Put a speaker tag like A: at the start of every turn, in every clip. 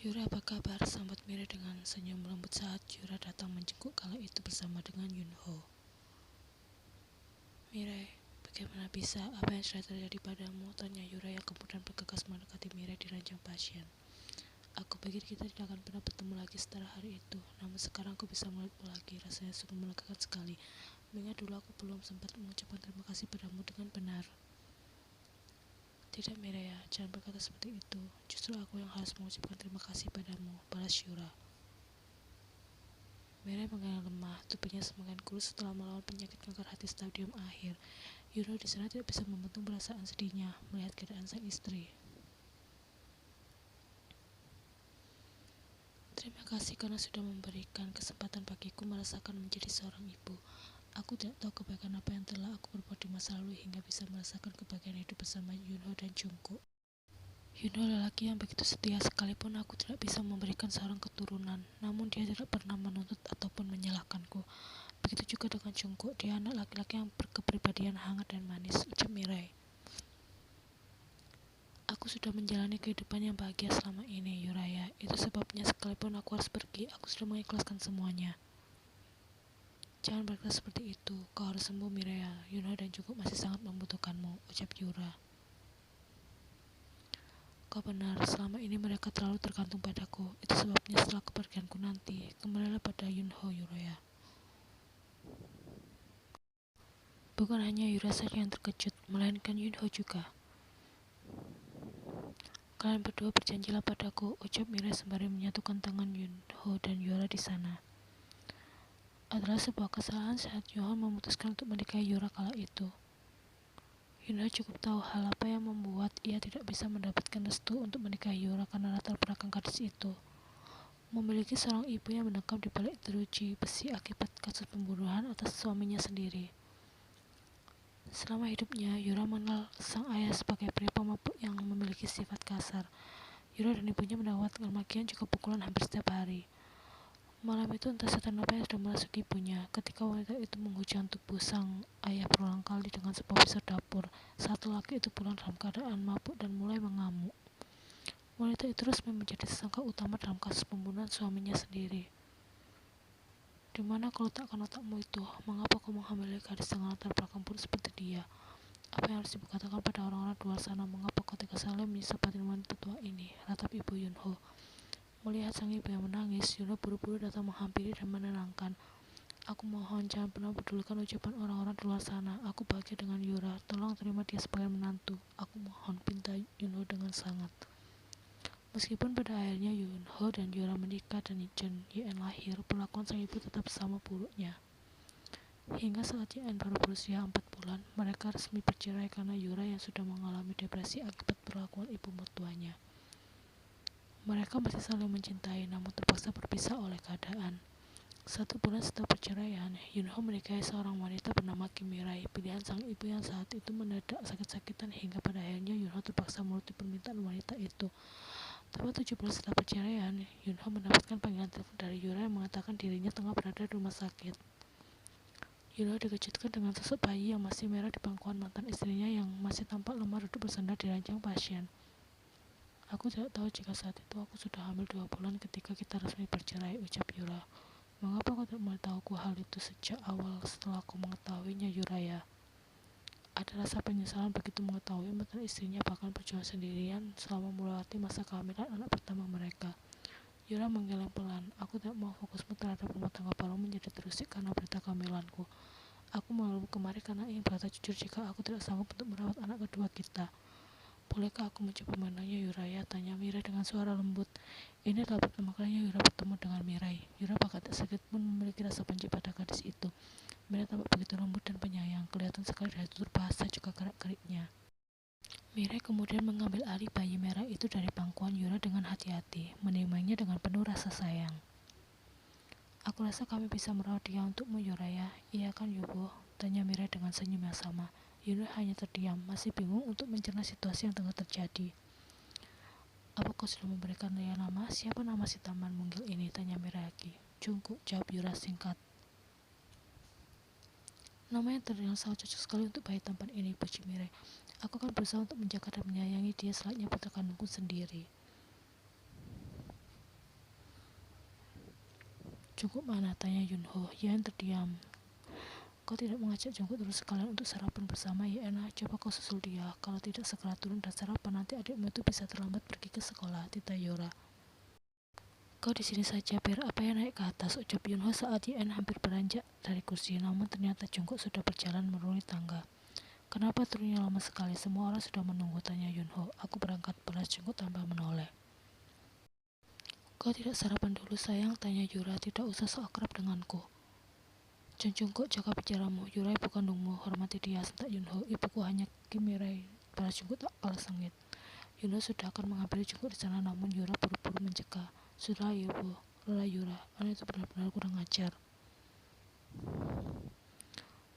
A: Yura, apa kabar? Sambut Mira dengan senyum lembut saat Yura datang menjenguk kala itu bersama dengan Yunho. Mira, bagaimana bisa? Apa yang sudah terjadi padamu? Tanya Yura yang kemudian bergegas mendekati Mira di ranjang pasien. Aku pikir kita tidak akan pernah bertemu lagi setelah hari itu. Namun sekarang aku bisa melihatmu lagi. Rasanya sungguh melegakan sekali. Mengingat dulu aku belum sempat mengucapkan terima kasih padamu dengan benar. Tidak, Mira, jangan berkata seperti itu. Justru aku yang harus mengucapkan terima kasih padamu, balas Yura. Mira mengenal lemah, tubuhnya semakin kurus setelah melawan penyakit kanker hati stadium akhir. Yura di sana tidak bisa membendung perasaan sedihnya melihat keadaan sang istri. Terima kasih karena sudah memberikan kesempatan bagiku merasakan menjadi seorang ibu. Aku tidak tahu kebaikan apa yang telah aku berbuat di masa lalu hingga bisa merasakan kebahagiaan hidup bersama Yunho dan Jungkook. Yunho lelaki yang begitu setia, sekalipun aku tidak bisa memberikan seorang keturunan, namun dia tidak pernah menuntut ataupun menyalahkanku. Begitu juga dengan Jungkook, dia anak laki-laki yang berkepribadian hangat dan manis, ucap Mirai. Aku sudah menjalani kehidupan yang bahagia selama ini, Yuraya. Itu sebabnya sekalipun aku harus pergi, aku sudah mengikhlaskan semuanya. Jangan berkata seperti itu, kau harus sembuh, Miraya. Yunho dan Jungkook masih sangat membutuhkanmu, ucap Yura. Kau benar, selama ini mereka terlalu tergantung padaku. Itu sebabnya setelah kepergianku nanti, kembalilah pada Yunho, Yuraya. Bukan hanya Yura saja yang terkejut, melainkan Yunho juga. Kalian berdua berjanjilah padaku, ucap Mirai sembari menyatukan tangan Yunho dan Yura di sana. Adalah sebuah kesalahan saat Yunho memutuskan untuk menikahi Yura kala itu. Yunho cukup tahu hal apa yang membuat ia tidak bisa mendapatkan restu untuk menikahi Yura karena latar belakang gadis itu. Memiliki seorang ibu yang mendekam di balik jeruji besi akibat kasus pembunuhan atas suaminya sendiri. Selama hidupnya, Yura mengenal sang ayah sebagai pria pemabuk yang memiliki sifat kasar. Yura dan ibunya mendapat kemaki juga pukulan hampir setiap hari. Malam itu entah setan apa yang sudah merasuki ibunya. Ketika wanita itu menghujam tubuh sang ayah berulang kali dengan sebuah pisau dapur, saat lelaki itu pulang dalam keadaan mabuk dan mulai mengamuk. Wanita itu resmi menjadi tersangka utama dalam kasus pembunuhan suaminya sendiri. Di mana kalau takkan otakmu itu, mengapa kau menghamili gadis dengan latar belakang buruk seperti dia? Apa yang harus dikatakan pada orang-orang di luar sana? Mengapa kau tega sekali menyiksa batin wanita tua ini? Ratap ibu Yunho. Melihat sang ibu yang menangis, Yunho buru-buru datang menghampiri dan menenangkan. Aku mohon jangan pernah pedulikan ucapan orang-orang di luar sana. Aku bahagia dengan Yura. Tolong terima dia sebagai menantu. Aku mohon, pinta Yunho dengan sangat. Meskipun pada akhirnya Yunho dan Yura menikah dan Jun Yen lahir, perlakuan sang ibu tetap sama buruknya. Hingga saat Yen baru berusia 4 bulan, mereka resmi bercerai karena Yura yang sudah mengalami depresi akibat perlakuan ibu mertuanya. Mereka masih saling mencintai, namun terpaksa berpisah oleh keadaan. 1 bulan setelah perceraian, Yunho menikahi seorang wanita bernama Kim Mirai, pilihan sang ibu yang saat itu mendadak sakit-sakitan hingga pada akhirnya Yunho terpaksa menuruti permintaan wanita itu. Tepat 7 bulan setelah perceraian, Yunho mendapatkan panggilan telepon dari Yura yang mengatakan dirinya tengah berada di rumah sakit. Yunho dikejutkan dengan sosok bayi yang masih merah di pangkuan mantan istrinya yang masih tampak lemah duduk bersandar di ranjang pasien. Aku tidak tahu jika saat itu aku sudah hamil 2 bulan ketika kita resmi bercerai, ucap Yura. Mengapa kau tidak memberitahuku hal itu sejak awal setelah kau mengetahuinya, Yuraya? Ada rasa penyesalan begitu mengetahui mantan istrinya bahkan berjuang sendirian selama melewati masa kehamilan anak pertama mereka. Yura menggeleng pelan. Aku tidak mau fokusmu terhadap rumah tangga baru menjadi terusik karena berita kehamilanku. Aku mengeluh kemari karena ingin berkata jujur jika aku tidak sanggup untuk merawat anak kedua kita. Bolehkah aku mencoba mengenalnya, Yuraya? Tanya Mirai dengan suara lembut. Ini adalah pertama kalinya Yura bertemu dengan Mirai. Yura bahkan tak sedikit pun memiliki rasa benci pada gadis itu. Mirai tampak begitu lembut dan penyayang, kelihatan sekali dari tutur bahasa juga gerak-geriknya. Mirai kemudian mengambil alih bayi merah itu dari pangkuan Yura dengan hati-hati, menimangnya dengan penuh rasa sayang. Aku rasa kami bisa merawat dia untukmu, Yuraya. Iya kan, Yubo? Tanya Mirai dengan senyum yang sama. Yura hanya terdiam, masih bingung untuk mencerna situasi yang tengah terjadi. Apa kau sudah memberikan dia nama? Siapa nama si taman mungil ini? Tanya Mirai lagi. Jungkook, jawab Yura singkat. Nama yang terdengar sangat cocok sekali untuk bayi tampan ini, puji Mirai. Aku akan berusaha untuk menjaga dan menyayangi dia selayaknya putra kandungku sendiri. Jungkook mana? Tanya Yunho. Yeon terdiam. Kau tidak mengajak Jungkook terus sekalian untuk sarapan bersama, Yeon? Coba kau susul dia. Kalau tidak segera turun dan sarapan, nanti adikmu itu bisa terlambat pergi ke sekolah, Tita Yora. Kau di sini saja, biar apa yang naik ke atas, ucap Yunho saat Yeon hampir beranjak dari kursi. Namun ternyata Jungkook sudah berjalan menuruni tangga. Kenapa turunnya lama sekali? Semua orang sudah menunggu, tanya Yunho. Aku berangkat, balas Jungkook tanpa menoleh. Kau tidak sarapan dulu sayang, tanya Yura. Tidak usah so akrab denganku. Jon Jungkook, jaga bicaramu. Yura ibu kandungmu, hormati dia, sentak Yunho. Ibuku hanya Kim Mirai, balas Jungkook tak kalah sengit. Yunho sudah akan menghampiri Jungkook di sana, namun Yura buru-buru mencegah. Sudah ibu, lelah Yura, anak itu benar-benar kurang ajar.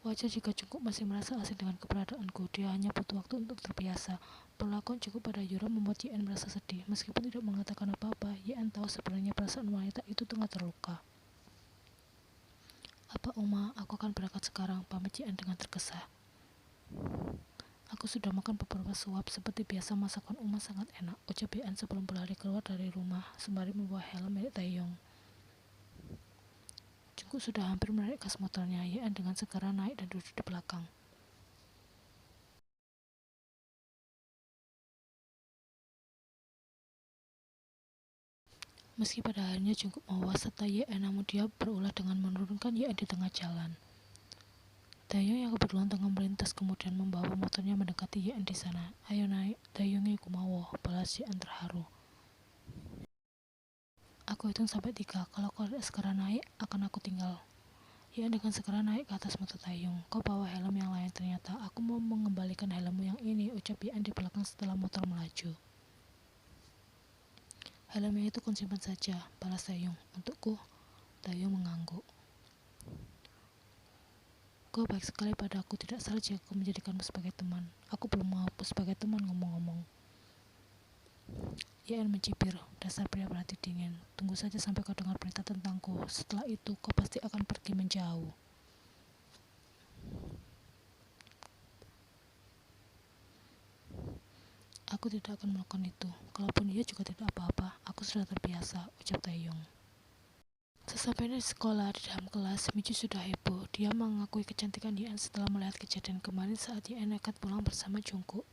A: Wajar jika Jungkook masih merasa asing dengan keberadaanku. Dia hanya butuh waktu untuk terbiasa. Perlakuan Jungkook pada Yura membuat Yeon merasa sedih. Meskipun tidak mengatakan apa-apa, Yeon tahu sebenarnya perasaan wanita itu tengah terluka. Apa Oma, aku akan berangkat sekarang, pamit Yeon dengan tergesa. Aku sudah makan beberapa suap, seperti biasa masakan Uma sangat enak, ucap Yeon sebelum berlari keluar dari rumah, sembari membawa helm milik Taeyong. Jungkook sudah hampir menarik gas motornya. Yeon dengan segera naik dan duduk di belakang. Meski pada akhirnya Jungkook membawa serta Yeon, namun dia berulah dengan menurunkan Yeon di tengah jalan. Taeyong yang kebetulan tengah melintas kemudian membawa motornya mendekati Yeon di sana. Ayo naik, Taeyong kumawo, balas Yeon terharu. Aku hitung sampai 3, kalau kau segera naik, akan aku tinggal. Yeon dengan segera naik ke atas motor Taeyong. Kau bawa helm yang lain ternyata. Aku mau mengembalikan helmmu yang ini, ucap Yeon di belakang setelah motor melaju. Helmnya itu kau simpan saja, balas Taeyong. Untukku, Taeyong mengangguk. Kau baik sekali padaku, tidak salah jika kau menjadikanmu sebagai teman. Aku belum mau sebagai teman ngomong-ngomong. Yeon mencibir, dasar pria berhati dingin. Tunggu saja sampai kau dengar berita tentangku. Setelah itu kau pasti akan pergi menjauh. Aku tidak akan melakukan itu. Kalaupun ia juga tidak apa-apa, aku sudah terbiasa, ucap Taeyong. Sesampainya di sekolah, di dalam kelas, Michu sudah heboh. Dia mengakui kecantikan Yeon setelah melihat kejadian kemarin saat Yeon nekat pulang bersama Jungkook.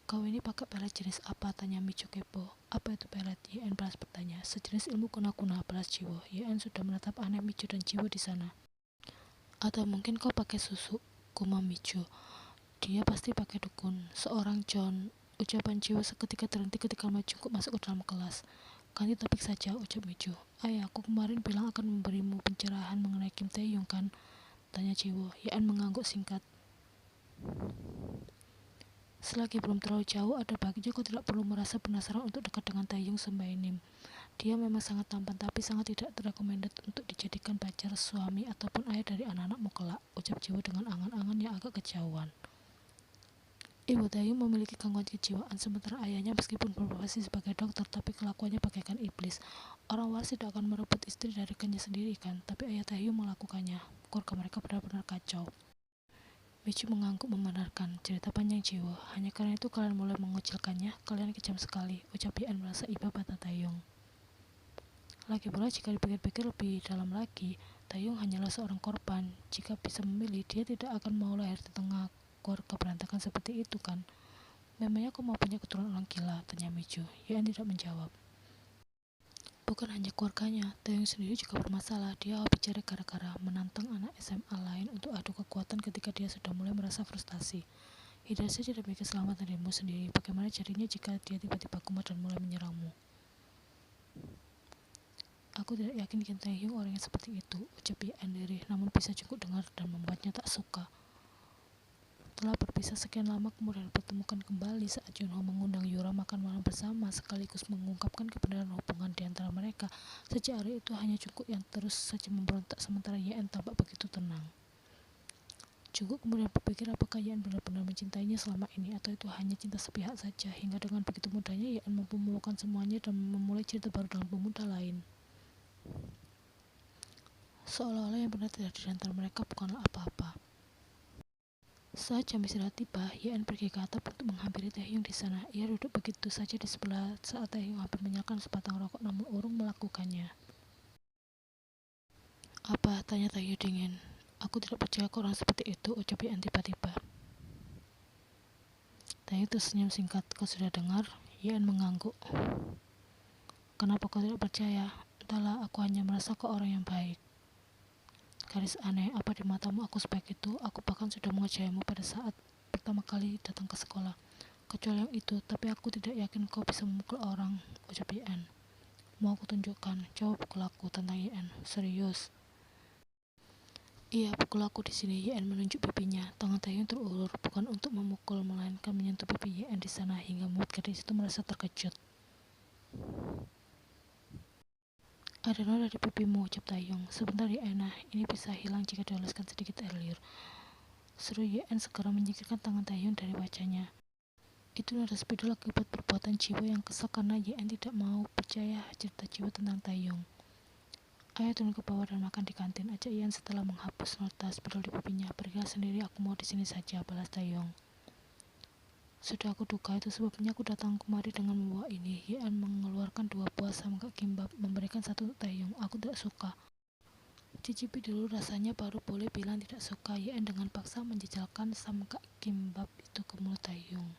A: Kau ini pakai pelet jenis apa? Tanya Michu kepo. Apa itu pelet? Yeon balas bertanya. Sejenis ilmu kuna-kuna, balas Jiwo. Yeon sudah menatap aneh Michu dan Jiwo di sana. Atau mungkin kau pakai susu? Gumam Michu. Dia pasti pakai dukun. Seorang John. Ucapan Jiwo seketika terhenti ketika Jungkook masuk ke dalam kelas. Ganti topik saja, ucap Michu. Ayah, aku kemarin bilang akan memberimu pencerahan mengenai Kim Taeyong kan? Tanya Jiwo. Yeon mengangguk singkat. Selagi belum terlalu jauh, ada baiknya kau tidak perlu merasa penasaran untuk dekat dengan Taeyong Sembainim. Dia memang sangat tampan, tapi sangat tidak recommended untuk dijadikan pacar, suami, ataupun ayah dari anak-anakmu kelak, ucap Jiwo dengan angan-angan yang agak kejauhan. Ibu Taeyong memiliki gangguan kejiwaan, sementara ayahnya meskipun berprofesi sebagai dokter, tapi kelakuannya bagaikan iblis. Orang waras tidak akan merebut istri dari rekannya sendiri kan, tapi ayah Taeyong melakukannya. Keluarga mereka benar-benar kacau. Michu mengangguk membenarkan. Cerita panjang Jiwo. Hanya karena itu kalian mulai mengucilkannya. Kalian kejam sekali, ucap Yeon merasa iba pada Taeyong. Lagi pula jika dipikir-pikir lebih dalam lagi, Taeyong hanyalah seorang korban. Jika bisa memilih, dia tidak akan mau lahir di tengah keluarga berantakan seperti itu kan. Memangnya kau mau punya keturunan orang gila? Tanya Michu. Yeon tidak menjawab. Bukan hanya keluarganya, Taeyong sendiri juga bermasalah. Dia hobi cari gara-gara, menantang anak SMA lain untuk adu kekuatan ketika dia sudah mulai merasa frustasi. Hindari saja demi keselamatan dirimu sendiri. Bagaimana jadinya jika dia tiba-tiba kumat dan mulai menyerangmu? Aku tidak yakin Kim Taehyung orang yang seperti itu, ucap Yeon lirih, namun bisa cukup dengar dan membuatnya tak suka. Telah berpisah sekian lama kemudian dipertemukan kembali saat Junho mengundang Yura makan malam bersama sekaligus mengungkapkan kebenaran hubungan di antara mereka. Sejak hari itu hanya Jungkook yang terus saja memberontak sementara Yeon tampak begitu tenang. Jungkook kemudian berpikir apakah Yeon benar-benar mencintainya selama ini atau itu hanya cinta sepihak saja, hingga dengan begitu mudahnya Yeon mampu melupakan semuanya dan memulai cerita baru dengan pemuda lain. Seolah-olah yang benar terjadi di antara mereka bukanlah apa-apa. Saat jam istirahat tiba, Yan pergi ke atap untuk menghampiri Taehyung di sana. Ia duduk begitu saja di sebelah saat Taehyung hampir menyalakan sebatang rokok, namun urung melakukannya. Apa? Tanya Taehyung dingin. Aku tidak percaya kau orang seperti itu, ucap Yan tiba-tiba. Taehyung tersenyum singkat. Kau sudah dengar? Yan mengangguk. Kenapa kau tidak percaya? Entahlah, aku hanya merasa kau orang yang baik. Gadis aneh, apa di matamu aku sebaik itu? Aku bahkan sudah mengerjaimu pada saat pertama kali datang ke sekolah. Kecuali yang itu, tapi aku tidak yakin kau bisa memukul orang, ucap Yan. Mau aku tunjukkan? Coba pukul aku, tantang Yan. Serius? Iya, pukul aku di sini. Yan menunjuk pipinya. Tangan Taehyung terulur, bukan untuk memukul, melainkan menyentuh pipi Yan di sana hingga membuat gadis itu merasa terkejut. Ada noda di pipimu, ucap Taehyung. Sebentar Yan, ini bisa hilang jika dioleskan sedikit air liur. Seru Yan segera menyingkirkan tangan Taehyung dari wajahnya. Itu noda spidol akibat perbuatan Jiwo yang kesal karena Yan tidak mau percaya cerita Jiwo tentang Taehyung. Ayo turun ke bawah dan makan di kantin, ajak Yan setelah menghapus noda spidol di pipinya. Pergilah sendiri, aku mau di sini saja, balas Taehyung. Sudah aku duga, itu sebabnya aku datang kemari dengan membawa ini. Yan mengeluarkan 2 buah samgak kimbap, memberikan satu untuk Taehyung. Aku tidak suka. Cicipi dulu rasanya baru boleh bilang tidak suka. Yan dengan paksa menjejalkan samgak kimbap itu ke mulut Taehyung.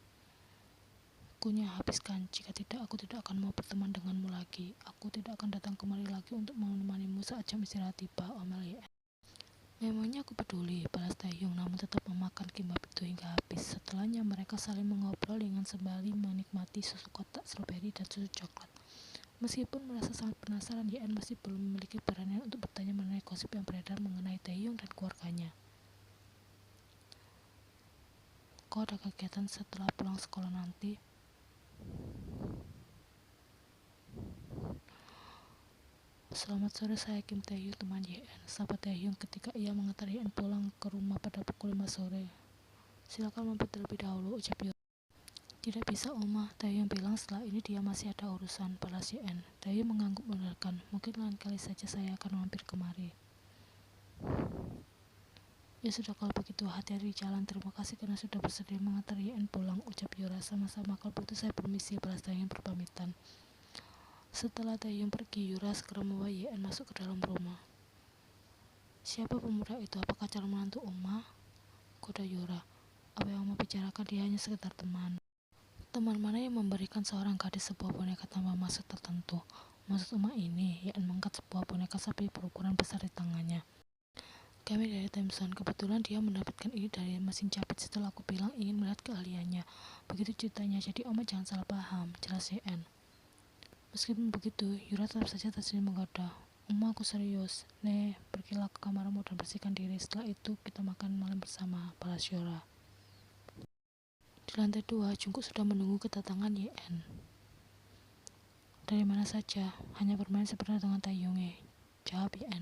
A: Kunyah, habiskan. Jika tidak, aku tidak akan mau berteman denganmu lagi. Aku tidak akan datang kemari lagi untuk menemanimu saat jam istirahat tiba, omel Yan. Memangnya aku peduli, balas Taehyung, namun tetap memakan kimbap itu hingga habis. Setelahnya mereka saling mengobrol dengan sembari menikmati susu kotak stroberi dan susu coklat. Meskipun merasa sangat penasaran, Yan masih belum memiliki beranian untuk bertanya mengenai gosip yang beredar mengenai Taehyung dan keluarganya. Kau ada kegiatan setelah pulang sekolah nanti? Selamat sore, saya Kim Taehyung, teman Yan. Sahabat Taehyung ketika ia mengantar Yan pulang ke rumah pada pukul 5 sore. Silakan mampir terlebih dahulu, ucap Yura. Tidak bisa, Oma, Taehyung bilang setelah ini dia masih ada urusan, balas Yan. Taehyung mengangguk benarkan. Mungkin lain kali saja saya akan mampir kemari. Ya sudah kalau begitu, hati-hati di jalan. Terima kasih karena sudah bersedia mengantar Yan pulang, ucap Yura. Sama-sama, kalau begitu saya permisi, balas Taehyung berpamitan. Setelah Taehyung pergi, Yura segera membawa Yan masuk ke dalam rumah. Siapa pemuda itu? Apakah calon menantu Oma? Goda Yura. Apa yang Oma bicarakan, dia hanya sekedar teman. Teman mana yang memberikan seorang gadis sebuah boneka tanpa maksud tertentu? Maksud Oma ini, Yan mengangkat sebuah boneka sapi berukuran besar di tangannya. Kami dari Thomson, kebetulan dia mendapatkan ini dari mesin jahit setelah aku bilang ingin melihat keahliannya. Begitu ceritanya, jadi Oma jangan salah paham, jelas Yan. Meskipun begitu, Yura tetap saja tersenyum menggoda. Oma, aku serius. Pergilah ke kamarmu dan bersihkan diri. Setelah itu kita makan malam bersama, balas Yura. Di lantai 2, Jungkook sudah menunggu kedatangan Yan. Dari mana saja? Hanya bermain sebentar dengan Taehyung, jawab Yan.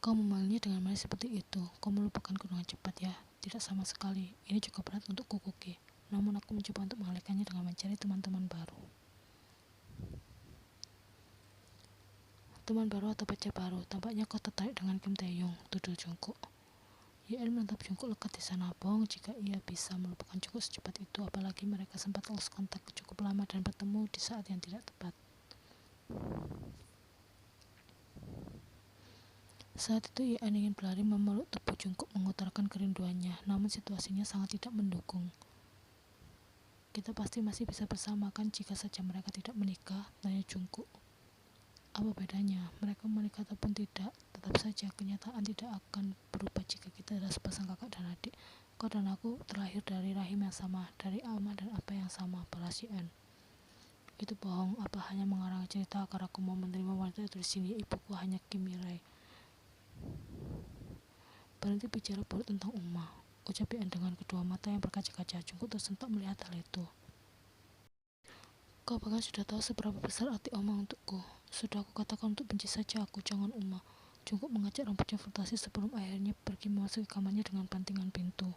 A: Kau memanggilnya dengan manis seperti itu. Kau melupakanku dengan cepat ya? Tidak sama sekali. Ini juga berat untuk Kukuki. Namun aku mencoba untuk mengalihkannya dengan mencari teman-teman baru. Teman baru atau pacar baru? Tampaknya kau tertarik dengan Kim Taehyung, tuduh Jungkook. Yan menatap Jungkook lekat di sana. Bohong jika ia bisa melupakan Jungkook secepat itu, apalagi mereka sempat lost kontak cukup lama dan bertemu di saat yang tidak tepat. Saat itu Yan ingin berlari memeluk tubuh Jungkook mengutarakan kerinduannya, namun situasinya sangat tidak mendukung. Kita pasti masih bisa bersama kan jika saja mereka tidak menikah, tanya Jungkook. Apa bedanya? Mereka menikah ataupun tidak, tetap saja kenyataan tidak akan berubah jika kita adalah sepasang kakak dan adik. Kau dan aku terlahir dari rahim yang sama, dari ama dan apa yang sama, balas Yan. Itu bohong, apa hanya mengarang cerita agar aku mau menerima wanita itu di sini? Ibuku hanya Kim Mirai. Berhenti bicara buruk tentang Uma, ucap Yan dengan kedua mata yang berkaca-kaca. Jungkook tersentak melihat hal itu. Kau bahkan sudah tahu seberapa besar arti Oma untukku. Sudah aku katakan untuk benci saja aku, jangan Uma. Jungkook mengajak rambutnya frustasi sebelum akhirnya pergi memasuki kamarnya dengan bantingan pintu.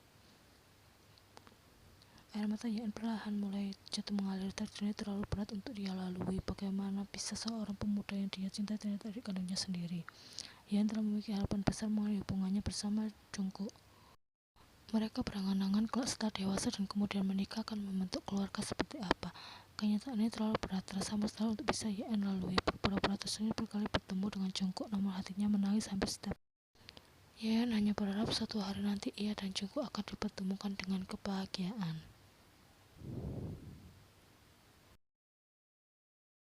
A: Air mata Yan perlahan mulai jatuh mengalir. Takdirnya terlalu berat untuk dia lalui. Bagaimana bisa seorang pemuda yang dia cintai ternyata adik kandungnya sendiri? Yan telah memiliki harapan besar mengenai hubungannya bersama Jungkook. Mereka berangan-angan kalau setelah dewasa dan kemudian menikah akan membentuk keluarga seperti apa. Kenyataan ini terlalu berat, terasa mustahil untuk bisa Yeon lalui. Berpura-pura tersenyum berkali bertemu dengan Jungkook, namun hatinya menangis hampir setiap. Yeon hanya berharap suatu hari nanti ia dan Jungkook akan dipertemukan dengan kebahagiaan.